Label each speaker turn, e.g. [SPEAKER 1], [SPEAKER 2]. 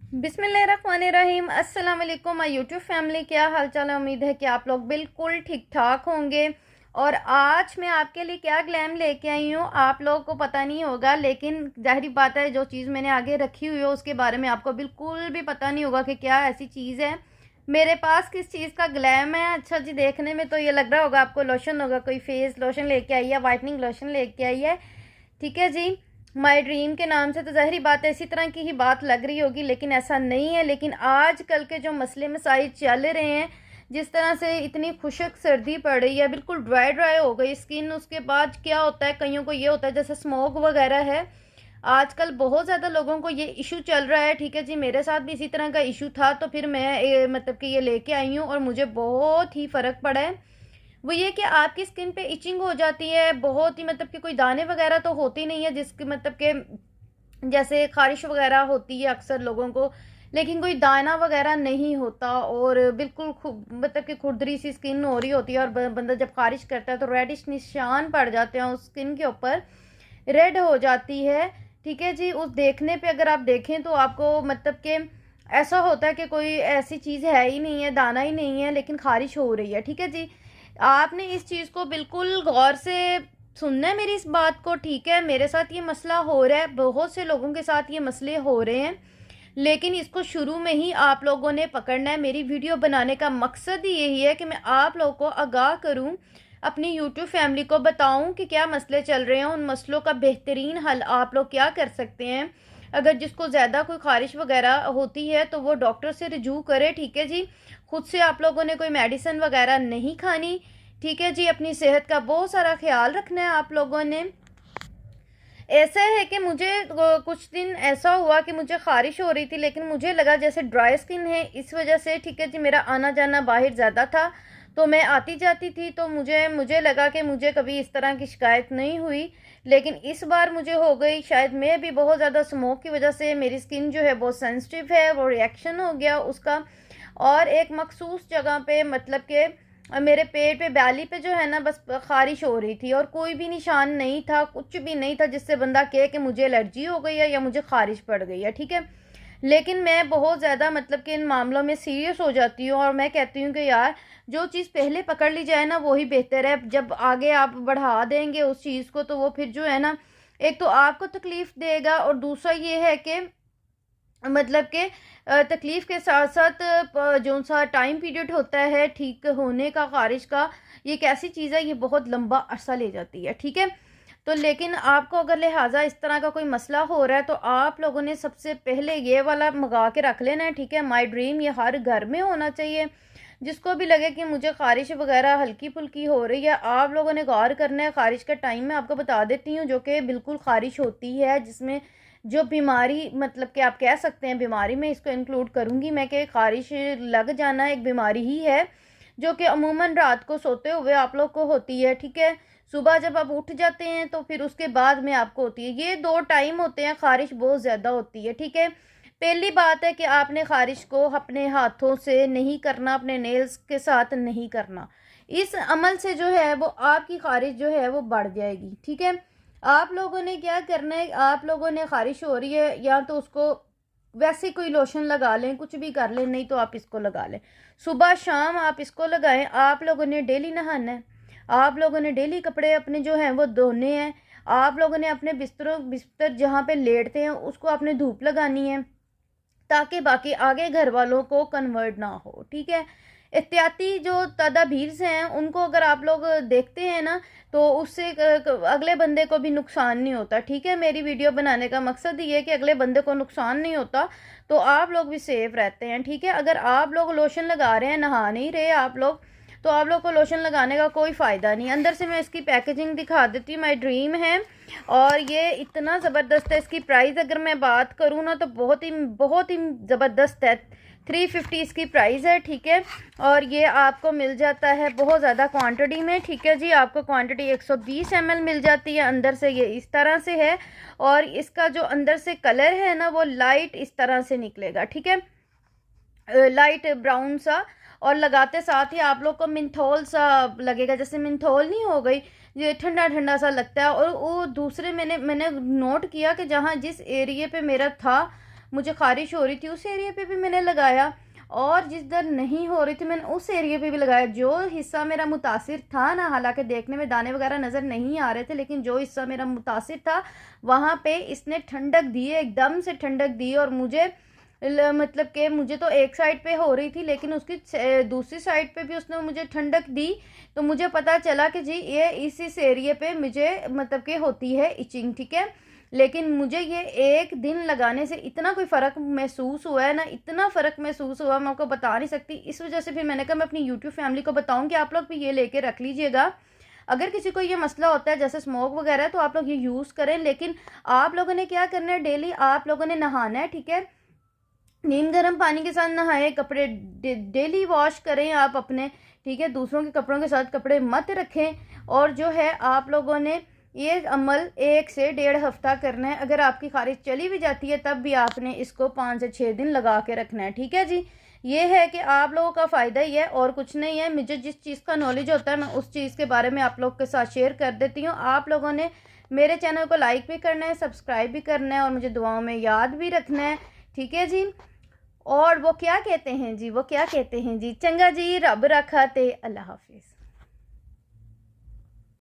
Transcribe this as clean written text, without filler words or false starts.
[SPEAKER 1] बिस्मिल्लाहिर्रहमानिर्रहीम। अस्सलाम वालेकुम माय यूट्यूब फैमिली, क्या हाल चाल है। उम्मीद है कि आप लोग बिल्कुल ठीक ठाक होंगे। और आज मैं आपके लिए क्या ग्लैम लेके आई हूँ आप लोगों को पता नहीं होगा, लेकिन जाहिर बात है जो चीज़ मैंने आगे रखी हुई है उसके बारे में आपको बिल्कुल भी पता नहीं होगा कि क्या ऐसी चीज़ है मेरे पास, किस चीज़ का ग्लैम है। अच्छा जी, देखने में तो ये लग रहा होगा आपको लोशन होगा, कोई फेस लोशन लेके आई है, वाइटनिंग लोशन लेके आई है, ठीक है जी। माय ड्रीम के नाम से तो ज़ाहिर बात है इसी तरह की ही बात लग रही होगी, लेकिन ऐसा नहीं है। लेकिन आज कल के जो मसले मसाइल चल रहे हैं, जिस तरह से इतनी खुशक सर्दी पड़ रही है, बिल्कुल ड्राई ड्राई हो गई स्किन, उसके बाद क्या होता है, कईयों को ये होता है जैसे स्मोक वगैरह है। आजकल बहुत ज़्यादा लोगों को ये इशू चल रहा है, ठीक है जी। मेरे साथ भी इसी तरह का इशू था, तो फिर मैं मतलब कि ये लेके आई हूँ और मुझे बहुत ही फ़र्क पड़ा है। वो ये कि आपकी स्किन पे इचिंग हो जाती है बहुत ही, मतलब कि कोई दाने वगैरह तो होती नहीं है जिसके मतलब के जैसे खारिश वगैरह होती है अक्सर लोगों को, लेकिन कोई दाना वगैरह नहीं होता और बिल्कुल मतलब कि खुरदरी सी स्किन हो रही होती है। और बंदा जब खारिश करता है तो रेडिश निशान पड़ जाते हैं उस स्किन के ऊपर, रेड हो जाती है, ठीक है जी। उस देखने पे अगर आप देखें तो आपको मतलब कि ऐसा होता है कि कोई ऐसी चीज़ है ही नहीं है, दाना ही नहीं है, लेकिन खारिश हो रही है, ठीक है जी। आपने इस चीज़ को बिल्कुल गौर से सुनना है मेरी इस बात को, ठीक है। मेरे साथ ये मसला हो रहा है, बहुत से लोगों के साथ ये मसले हो रहे हैं, लेकिन इसको शुरू में ही आप लोगों ने पकड़ना है। मेरी वीडियो बनाने का मकसद ही यही है कि मैं आप लोगों को आगाह करूं, अपनी यूट्यूब फैमिली को बताऊं कि क्या मसले चल रहे हैं, उन मसलों का बेहतरीन हल आप लोग क्या कर सकते हैं। अगर जिसको ज़्यादा कोई खारिश वगैरह होती है तो वो डॉक्टर से रिजू करे, ठीक है जी। खुद से आप लोगों ने कोई मेडिसिन वगैरह नहीं खानी, ठीक है जी। अपनी सेहत का बहुत सारा ख्याल रखना है आप लोगों ने। ऐसा है कि मुझे कुछ दिन ऐसा हुआ कि मुझे खारिश हो रही थी, लेकिन मुझे लगा जैसे ड्राई स्किन है इस वजह से, ठीक है जी, मेरा आना जाना बाहर ज़्यादा था तो मैं आती जाती थी, तो मुझे लगा कि मुझे कभी इस तरह की शिकायत नहीं हुई, लेकिन इस बार मुझे हो गई। शायद मैं भी बहुत ज़्यादा स्मोक की वजह से मेरी स्किन जो है बहुत सेंसिटिव है, वो रिएक्शन हो गया उसका। और एक मखसूस जगह पे मतलब कि मेरे पेट पे बैली पे जो है ना बस खारिश हो रही थी, और कोई भी निशान नहीं था, कुछ भी नहीं था जिससे बंदा कहे कि मुझे एलर्जी हो गई है या मुझे खारिश पड़ गई है, ठीक है। लेकिन मैं बहुत ज़्यादा मतलब कि इन मामलों में सीरियस हो जाती हूँ और मैं कहती हूँ कि यार जो चीज़ पहले पकड़ ली जाए ना वही बेहतर है। जब आगे आप बढ़ा देंगे उस चीज़ को तो वो फिर जो है ना, एक तो आपको तकलीफ़ देगा और दूसरा ये है कि मतलब कि तकलीफ़ के साथ साथ जो सा टाइम पीरियड होता है ठीक होने का ख़ारिश का, ये एक ऐसी चीज़ है ये बहुत लंबा अरसा ले जाती है, ठीक है। तो लेकिन आपको अगर लिहाजा इस तरह का कोई मसला हो रहा है तो आप लोगों ने सबसे पहले ये वाला मंगा के रख लेना है, ठीक है। माय ड्रीम ये हर घर में होना चाहिए। जिसको भी लगे कि मुझे ख़ारिश वगैरह हल्की फुल्की हो रही है, आप लोगों ने गौर करना है। ख़ारिश का टाइम मैं आपको बता देती हूँ जो कि बिल्कुल ख़ारिश होती है, जिसमें जो बीमारी मतलब कि आप कह सकते हैं बीमारी में इसको इंक्लूड करूँगी मैं कि ख़ारिश लग जाना एक बीमारी ही है, जो कि अमूमन रात को सोते हुए आप लोग को होती है, ठीक है। सुबह जब आप उठ जाते हैं तो फिर उसके बाद में आपको होती है। ये 2 टाइम होते हैं ख़ारिश बहुत ज़्यादा होती है, ठीक है। पहली बात है कि आपने ख़ारिश को अपने हाथों से नहीं करना, अपने नेल्स के साथ नहीं करना। इस अमल से जो है वो आपकी ख़ारिश जो है वो बढ़ जाएगी, ठीक है। आप लोगों ने क्या करना है, आप लोगों ने ख़ारिश हो रही है या तो उसको वैसे कोई लोशन लगा लें, कुछ भी कर लें, नहीं तो आप इसको लगा लें। सुबह शाम आप इसको लगाएं। आप लोगों ने डेली नहाना है, आप लोगों ने डेली कपड़े अपने जो हैं वो धोने हैं, आप लोगों ने अपने बिस्तर जहाँ पे लेटते हैं उसको आपने धूप लगानी है, ताकि बाकी आगे घर वालों को कन्वर्ट ना हो, ठीक है। एहतियाती जो तदाबीर हैं उनको अगर आप लोग देखते हैं ना तो उससे अगले बंदे को भी नुकसान नहीं होता, ठीक है। मेरी वीडियो बनाने का मकसद ये है कि अगले बंदे को नुकसान नहीं होता तो आप लोग भी सेफ रहते हैं, ठीक है। अगर आप लोग लोशन लगा रहे हैं, नहा नहीं रहे आप लोग, तो आप लोग को लोशन लगाने का कोई फ़ायदा नहीं। अंदर से मैं इसकी पैकेजिंग दिखा देती हूँ, माय ड्रीम है और ये इतना ज़बरदस्त है। इसकी प्राइस अगर मैं बात करूँ ना तो बहुत ही ज़बरदस्त है। 350 इसकी प्राइस है, ठीक है। और ये आपको मिल जाता है बहुत ज़्यादा क्वांटिटी में, ठीक है जी। आपको क्वांटिटी 120 ml मिल जाती है। अंदर से ये इस तरह से है और इसका जो अंदर से कलर है ना वो लाइट इस तरह से निकलेगा, ठीक है, लाइट ब्राउन सा। और लगाते साथ ही आप लोग को मिंथोल सा लगेगा, जैसे मिंथोल नहीं हो गई, ये ठंडा ठंडा सा लगता है। और वो दूसरे मैंने नोट किया कि जहाँ जिस एरिए पे मेरा था मुझे ख़ारिश हो रही थी उस एरिया पे भी मैंने लगाया, और जिस दर नहीं हो रही थी मैंने उस एरिया पे भी लगाया। जो हिस्सा मेरा मुतासिर था ना, हालांकि देखने में दाने वगैरह नज़र नहीं आ रहे थे, लेकिन जो हिस्सा मेरा मुतासिर था वहाँ पे इसने ठंडक दी, एकदम से ठंडक दी। और मुझे मतलब कि मुझे तो एक साइड पे हो रही थी, लेकिन उसकी दूसरी साइड पे भी उसने मुझे ठंडक दी। तो मुझे पता चला कि जी ये इस एरिया पे मुझे मतलब कि होती है इचिंग, ठीक है। लेकिन मुझे ये एक दिन लगाने से इतना कोई फ़र्क महसूस हुआ है ना, इतना फ़र्क महसूस हुआ मैं आपको बता नहीं सकती। इस वजह से फिर मैंने कहा मैं अपनी यूट्यूब फैमिली को बताऊं कि आप लोग भी ये लेके रख लीजिएगा। अगर किसी को ये मसला होता है जैसे स्मोक वगैरह, तो आप लोग ये यूज़ करें। लेकिन आप लोगों ने क्या करना है, डेली आप लोगों ने नहाना है, ठीक है। नीम गर्म पानी के साथ नहाए, कपड़े डेली वॉश करें आप अपने, ठीक है। दूसरों के कपड़ों के साथ कपड़े मत रखें। और जो है आप लोगों ने ये अमल 1 से 1.5 हफ्ता करना है। अगर आपकी खारिज चली भी जाती है तब भी आपने इसको 5 से 6 दिन लगा के रखना है, ठीक है जी। ये है कि आप लोगों का फ़ायदा ही है और कुछ नहीं है। मुझे जिस चीज़ का नॉलेज होता है मैं उस चीज़ के बारे में आप लोग के साथ शेयर कर देती हूँ। आप लोगों ने मेरे चैनल को लाइक भी करना है, सब्सक्राइब भी करना है और मुझे दुआओं में याद भी रखना है, ठीक है जी। और वो क्या कहते हैं जी, वो क्या कहते हैं जी, चंगा जी, रब रखा ते, अल्लाह हाफिज़।